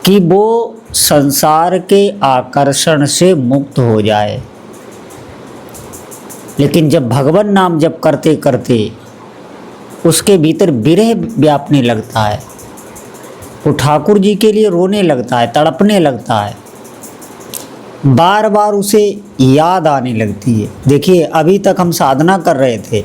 कि वो संसार के आकर्षण से मुक्त हो जाए। लेकिन जब भगवान नाम जप करते करते उसके भीतर विरह व्यापने लगता है, वो ठाकुर जी के लिए रोने लगता है, तड़पने लगता है, बार बार उसे याद आने लगती है। देखिए, अभी तक हम साधना कर रहे थे,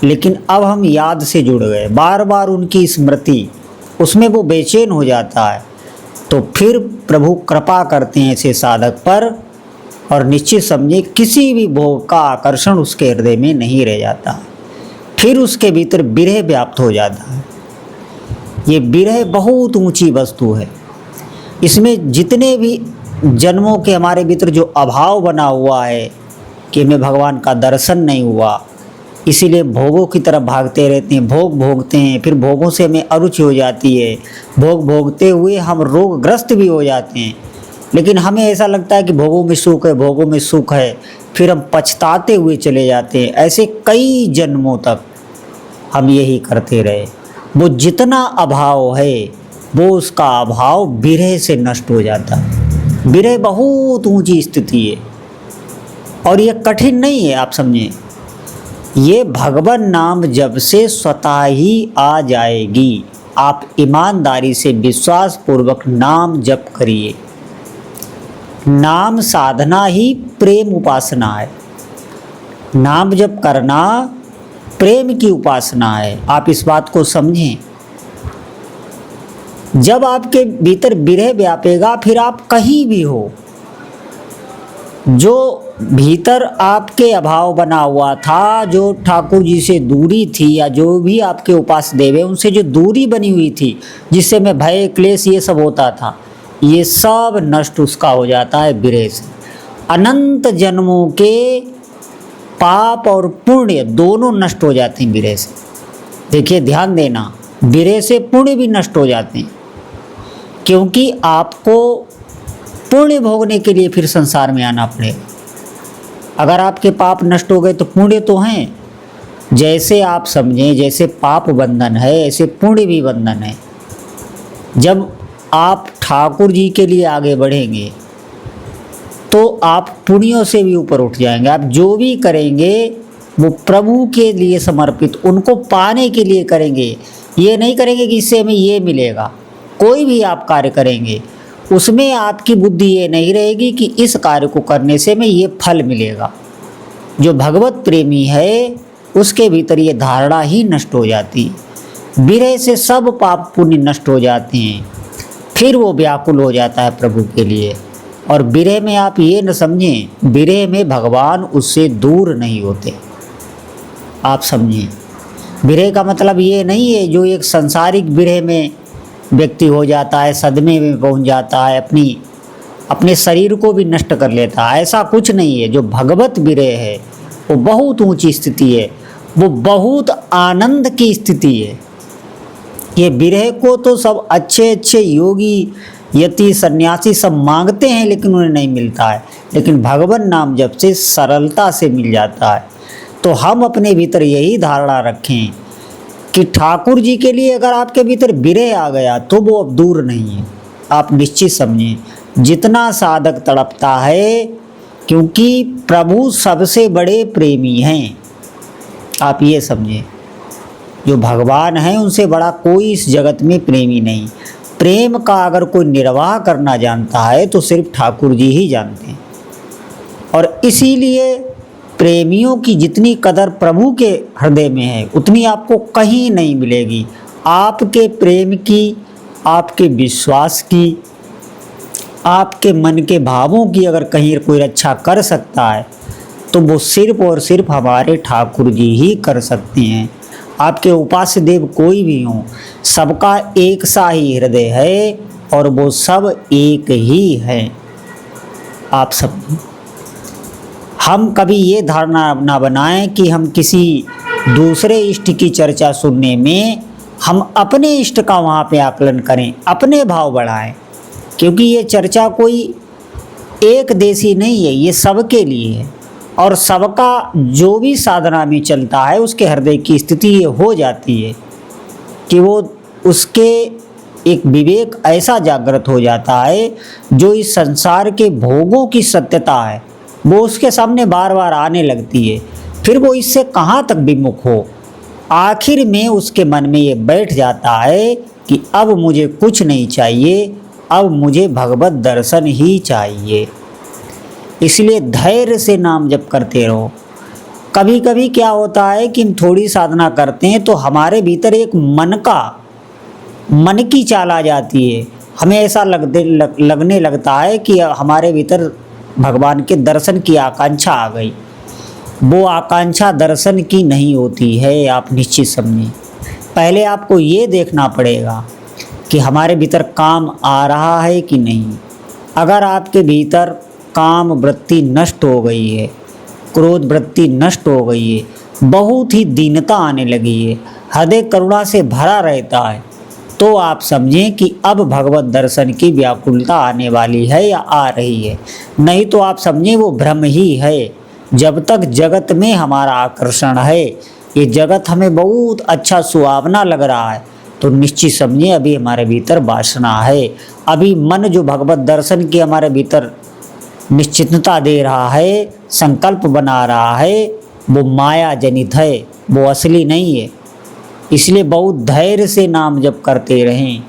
लेकिन अब हम याद से जुड़ गए, बार बार उनकी स्मृति, उसमें वो बेचैन हो जाता है। तो फिर प्रभु कृपा करते हैं ऐसे साधक पर, और निश्चित समझे किसी भी भोग का आकर्षण उसके हृदय में नहीं रह जाता, फिर उसके भीतर विरह व्याप्त हो जाता है। ये विरह बहुत ऊंची वस्तु है। इसमें जितने भी जन्मों के हमारे भीतर जो अभाव बना हुआ है कि हमें भगवान का दर्शन नहीं हुआ, इसीलिए भोगों की तरफ भागते रहते हैं, भोग भोगते हैं, फिर भोगों से हमें अरुचि हो जाती है, भोग भोगते हुए हम रोगग्रस्त भी हो जाते हैं। लेकिन हमें ऐसा लगता है कि भोगों में सुख है, भोगों में सुख है, फिर हम पछताते हुए चले जाते हैं। ऐसे कई जन्मों तक हम यही करते रहे। वो जितना अभाव है वो उसका अभाव विरह से नष्ट हो जाता है। विरह बहुत ऊंची स्थिति है और ये कठिन नहीं है, आप समझें। ये भगवान नाम जब से स्वतः ही आ जाएगी। आप ईमानदारी से विश्वास पूर्वक नाम जप करिए। नाम साधना ही प्रेम उपासना है। नाम जप करना प्रेम की उपासना है। आप इस बात को समझें। जब आपके भीतर विरह व्यापेगा, फिर आप कहीं भी हो, जो भीतर आपके अभाव बना हुआ था, जो ठाकुर जी से दूरी थी, या जो भी आपके उपास्य देव है उनसे जो दूरी बनी हुई थी, जिससे में भय क्लेश ये सब होता था, ये सब नष्ट उसका हो जाता है विरह से। अनंत जन्मों के पाप और पुण्य दोनों नष्ट हो जाते हैं विरह से। देखिए, ध्यान देना, विरह से पुण्य भी नष्ट हो जाते हैं, क्योंकि आपको पुण्य भोगने के लिए फिर संसार में आना पड़ेगा। अगर आपके पाप नष्ट हो गए तो पुण्य तो हैं। जैसे आप समझें, जैसे पाप बंधन है ऐसे पुण्य भी बंधन है। जब आप ठाकुर जी के लिए आगे बढ़ेंगे तो आप पुण्यों से भी ऊपर उठ जाएंगे। आप जो भी करेंगे वो प्रभु के लिए समर्पित, उनको पाने के लिए करेंगे। ये नहीं करेंगे कि इससे हमें ये मिलेगा। कोई भी आप कार्य करेंगे उसमें आपकी बुद्धि ये नहीं रहेगी कि इस कार्य को करने से हमें ये फल मिलेगा। जो भगवत प्रेमी है उसके भीतर ये धारणा ही नष्ट हो जाती है। विरह से सब पाप पुण्य नष्ट हो जाते हैं, फिर वो व्याकुल हो जाता है प्रभु के लिए। और विरह में आप ये न समझें, विरह में भगवान उससे दूर नहीं होते। आप समझें, विरह का मतलब ये नहीं है जो एक सांसारिक विरह में व्यक्ति हो जाता है, सदमे में पहुंच जाता है, अपने शरीर को भी नष्ट कर लेता है। ऐसा कुछ नहीं है। जो भगवत विरह है वो बहुत ऊंची स्थिति है, वो बहुत आनंद की स्थिति है। ये विरह को तो सब अच्छे अच्छे योगी, यति, सन्यासी सब मांगते हैं, लेकिन उन्हें नहीं मिलता है। लेकिन भगवान नाम जप से सरलता से मिल जाता है। तो हम अपने भीतर यही धारणा रखें कि ठाकुर जी के लिए अगर आपके भीतर विरह आ गया तो वो अब दूर नहीं है। आप निश्चित समझें, जितना साधक तड़पता है, क्योंकि प्रभु सबसे बड़े प्रेमी हैं। आप ये समझें, जो भगवान हैं उनसे बड़ा कोई इस जगत में प्रेमी नहीं। प्रेम का अगर कोई निर्वाह करना जानता है तो सिर्फ ठाकुर जी ही जानते हैं। और इसीलिए प्रेमियों की जितनी कदर प्रभु के हृदय में है उतनी आपको कहीं नहीं मिलेगी। आपके प्रेम की, आपके विश्वास की, आपके मन के भावों की अगर कहीं कोई रक्षा कर सकता है तो वो सिर्फ और सिर्फ हमारे ठाकुर जी ही कर सकते हैं। आपके उपास्य देव कोई भी हों, सबका एक सा ही हृदय है और वो सब एक ही हैं। आप सब, हम कभी ये धारणा ना बनाएं कि हम किसी दूसरे इष्ट की चर्चा सुनने में हम अपने इष्ट का वहाँ पे आकलन करें, अपने भाव बढ़ाएं। क्योंकि ये चर्चा कोई एक देशी नहीं है, ये सबके लिए है। और सबका जो भी साधना में चलता है उसके हृदय की स्थिति ये हो जाती है कि वो उसके एक विवेक ऐसा जागृत हो जाता है जो इस संसार के भोगों की सत्यता है वो उसके सामने बार बार आने लगती है। फिर वो इससे कहाँ तक विमुख हो, आखिर में उसके मन में ये बैठ जाता है कि अब मुझे कुछ नहीं चाहिए, अब मुझे भगवत दर्शन ही चाहिए। इसलिए धैर्य से नाम जप करते रहो। कभी कभी क्या होता है कि हम थोड़ी साधना करते हैं तो हमारे भीतर एक मन की चाल आ जाती है। हमें ऐसा लगने लगता है कि हमारे भीतर भगवान के दर्शन की आकांक्षा आ गई। वो आकांक्षा दर्शन की नहीं होती है, आप निश्चित समझिए। पहले आपको ये देखना पड़ेगा कि हमारे भीतर काम आ रहा है कि नहीं। अगर आपके भीतर काम वृत्ति नष्ट हो गई है, क्रोध वृत्ति नष्ट हो गई है, बहुत ही दीनता आने लगी है, हृदय करुणा से भरा रहता है, तो आप समझें कि अब भगवत दर्शन की व्याकुलता आने वाली है या आ रही है। नहीं तो आप समझें वो भ्रम ही है। जब तक जगत में हमारा आकर्षण है, ये जगत हमें बहुत अच्छा सुहावना लग रहा है, तो निश्चित समझिए अभी हमारे भीतर वासना है। अभी मन जो भगवत दर्शन की हमारे भीतर निश्चितता दे रहा है, संकल्प बना रहा है, वो माया जनित है, वो असली नहीं है। इसलिए बहुत धैर्य से नाम जप करते रहें।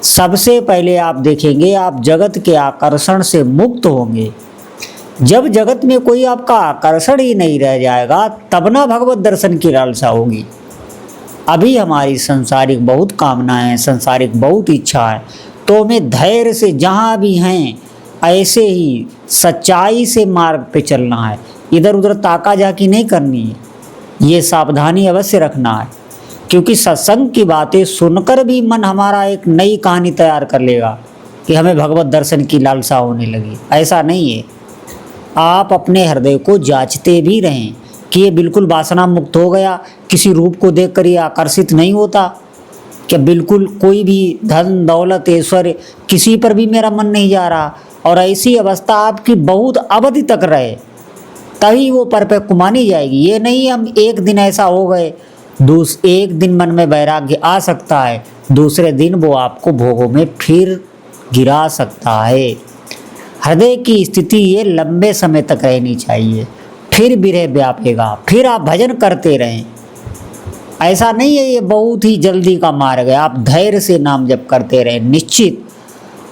सबसे पहले आप देखेंगे आप जगत के आकर्षण से मुक्त होंगे। जब जगत में कोई आपका आकर्षण ही नहीं रह जाएगा, तब ना भगवत दर्शन की लालसा होगी। अभी हमारी संसारिक बहुत कामनाएं हैं, संसारिक बहुत इच्छा है, तो हमें धैर्य से जहाँ भी हैं ऐसे ही सच्चाई से मार्ग पे चलना है। इधर उधर ताका झाकी नहीं करनी है, ये सावधानी अवश्य रखना है। क्योंकि सत्संग की बातें सुनकर भी मन हमारा एक नई कहानी तैयार कर लेगा कि हमें भगवत दर्शन की लालसा होने लगी। ऐसा नहीं है। आप अपने हृदय को जांचते भी रहें कि ये बिल्कुल वासना मुक्त हो गया, किसी रूप को देखकर ये आकर्षित नहीं होता, क्या बिल्कुल कोई भी धन दौलत ऐश्वर्य किसी पर भी मेरा मन नहीं जा रहा। और ऐसी अवस्था आपकी बहुत अवधि तक रहे, तभी वो परफेक्ट मानी जाएगी। ये नहीं हम एक दिन ऐसा हो गए, एक दिन मन में वैराग्य आ सकता है, दूसरे दिन वो आपको भोगों में फिर गिरा सकता है। हृदय की स्थिति ये लंबे समय तक रहनी चाहिए, फिर विरह व्यापेगा, फिर आप भजन करते रहें। ऐसा नहीं है ये बहुत ही जल्दी का मार्ग है। आप धैर्य से नाम जप करते रहें। निश्चित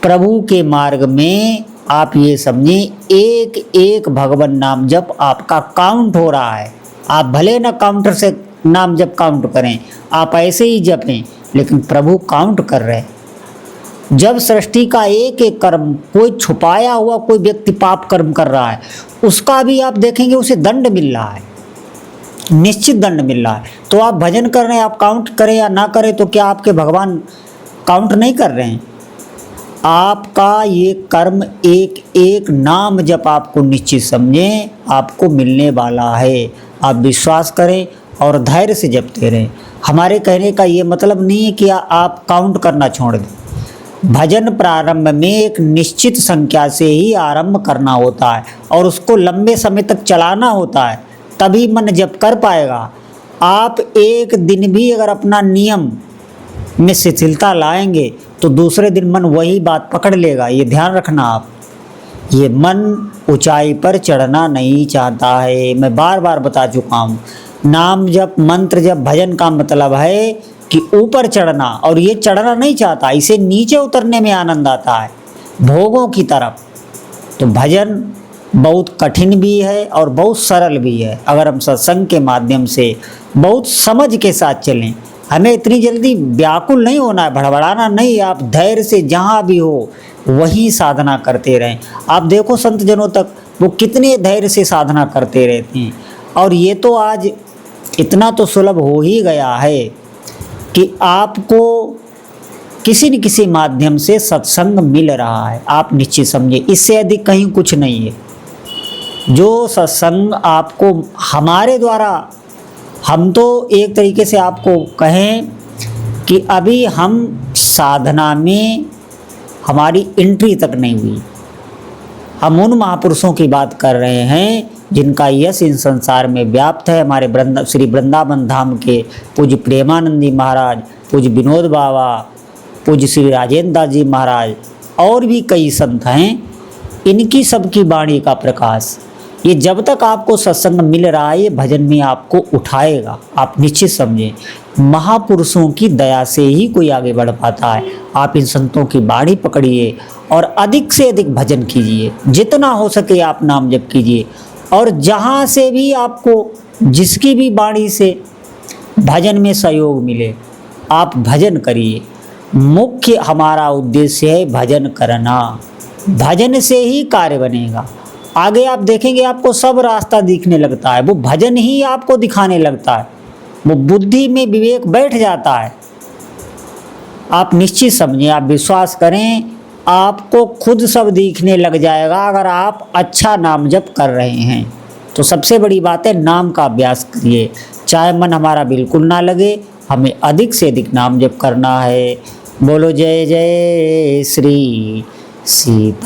प्रभु के मार्ग में आप ये समझें एक एक भगवान नाम जप आपका काउंट हो रहा है। आप भले ना काउंटर से नाम जप काउंट करें, आप ऐसे ही जपें, लेकिन प्रभु काउंट कर रहे हैं। जब सृष्टि का एक एक कर्म कोई छुपाया हुआ कोई व्यक्ति पाप कर्म कर रहा है, उसका भी आप देखेंगे उसे दंड मिल रहा है, निश्चित दंड मिल रहा है। तो आप भजन कर रहे हैं, आप काउंट करें या ना करें, तो क्या आपके भगवान काउंट नहीं कर रहे हैं? आपका ये कर्म एक एक नाम जप आपको निश्चित समझें आपको मिलने वाला है। आप विश्वास करें और धैर्य से जपते रहें। हमारे कहने का ये मतलब नहीं है कि आप काउंट करना छोड़ दें। भजन प्रारंभ में एक निश्चित संख्या से ही आरंभ करना होता है और उसको लंबे समय तक चलाना होता है, तभी मन जप कर पाएगा। आप एक दिन भी अगर अपना नियम में शिथिलता लाएंगे तो दूसरे दिन मन वही बात पकड़ लेगा। ये ध्यान रखना आप। ये मन ऊंचाई पर चढ़ना नहीं चाहता है। मैं बार बार बता चुका हूँ, नाम जप मंत्र जप भजन का मतलब है कि ऊपर चढ़ना, और ये चढ़ना नहीं चाहता, इसे नीचे उतरने में आनंद आता है, भोगों की तरफ। तो भजन बहुत कठिन भी है और बहुत सरल भी है। अगर हम सत्संग के माध्यम से बहुत समझ के साथ चलें, हमें इतनी जल्दी व्याकुल नहीं होना है, भड़बड़ाना नहीं। आप धैर्य से जहाँ भी हो वही साधना करते रहें। आप देखो संत जनों तक वो कितने धैर्य से साधना करते रहते हैं। और ये तो आज इतना तो सुलभ हो ही गया है कि आपको किसी न किसी माध्यम से सत्संग मिल रहा है। आप निश्चित समझिए, इससे अधिक कहीं कुछ नहीं है। जो सत्संग आपको हमारे द्वारा, हम तो एक तरीके से आपको कहें कि अभी हम साधना में हमारी एंट्री तक नहीं हुई। हम उन महापुरुषों की बात कर रहे हैं जिनका यश इन संसार में व्याप्त है। हमारे श्री वृंदावन धाम के पूज्य प्रेमानंदी महाराज, पूज्य विनोद बाबा, पूज्य श्री राजेंद्र दास जी महाराज और भी कई संत हैं, इनकी सबकी वाणी का प्रकाश ये जब तक आपको सत्संग मिल रहा है, ये भजन में आपको उठाएगा। आप निश्चित समझें, महापुरुषों की दया से ही कोई आगे बढ़ पाता है। आप इन संतों की बाणी पकड़िए और अधिक से अधिक भजन कीजिए, जितना हो सके आप नाम जप कीजिए। और जहाँ से भी आपको जिसकी भी बाणी से भजन में सहयोग मिले, आप भजन करिए। मुख्य हमारा उद्देश्य है भजन करना, भजन से ही कार्य बनेगा। आगे आप देखेंगे आपको सब रास्ता दिखने लगता है, वो भजन ही आपको दिखाने लगता है, वो बुद्धि में विवेक बैठ जाता है। आप निश्चित समझें, आप विश्वास करें, आपको खुद सब दिखने लग जाएगा अगर आप अच्छा नाम जप कर रहे हैं। तो सबसे बड़ी बात है, नाम का अभ्यास करिए। चाहे मन हमारा बिल्कुल ना लगे, हमें अधिक से अधिक नाम जप करना है। बोलो जय जय श्री सीताराम।